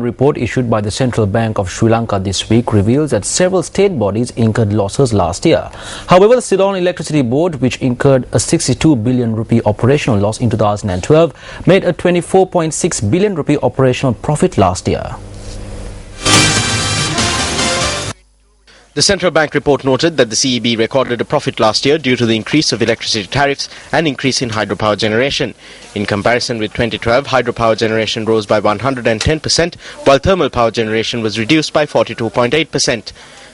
report issued by the Central Bank of Sri Lanka this week reveals that several state bodies incurred losses last year. However, the Ceylon Electricity Board, which incurred a 62 billion rupee operational loss in 2012, made a 24.6 billion rupee operational profit last year. The central bank report noted that the CEB recorded a profit last year due to the increase of electricity tariffs and increase in hydropower generation. In comparison with 2012, hydropower generation rose by 110%, while thermal power generation was reduced by 42.8%.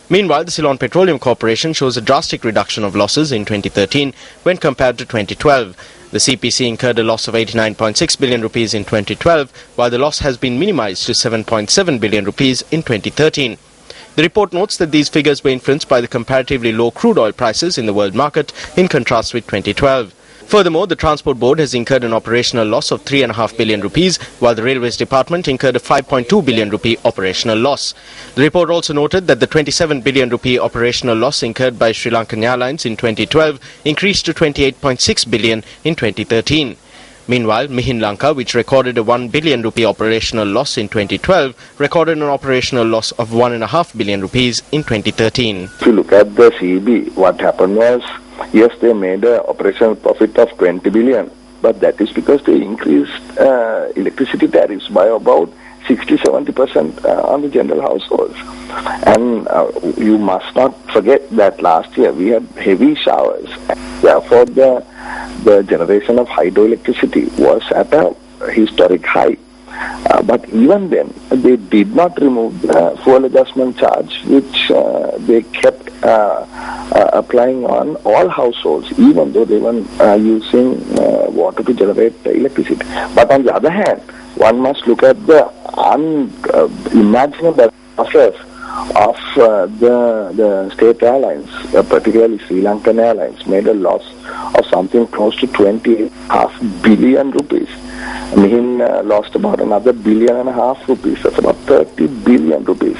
Meanwhile, the Ceylon Petroleum Corporation shows a drastic reduction of losses in 2013 when compared to 2012. The CPC incurred a loss of 89.6 billion rupees in 2012, while the loss has been minimized to 7.7 billion rupees in 2013. The report notes that these figures were influenced by the comparatively low crude oil prices in the world market in contrast with 2012. Furthermore, the Transport Board has incurred an operational loss of 3.5 billion rupees, while the Railways Department incurred a 5.2 billion rupee operational loss. The report also noted that the 27 billion rupee operational loss incurred by Sri Lankan Airlines in 2012 increased to 28.6 billion in 2013. Meanwhile, Mihin Lanka, which recorded a 1 billion rupee operational loss in 2012, recorded an operational loss of 1.5 billion rupees in 2013. If you look at the CEB, what happened was, yes, they made an operational profit of 20 billion, but that is because they increased electricity tariffs by about 60-70% on the general households. And you must not forget that last year we had heavy showers. Therefore, the generation of hydroelectricity was at a historic high. But even then, they did not remove the fuel adjustment charge, which they kept applying on all households, even though they were using water to generate electricity. But on the other hand, one must look at the unimaginable losses of the state airlines, particularly Sri Lankan Airlines, made a loss of something close to 20.5 billion rupees. Mihin lost about another $1.5 billion rupees. That's about 30 billion rupees.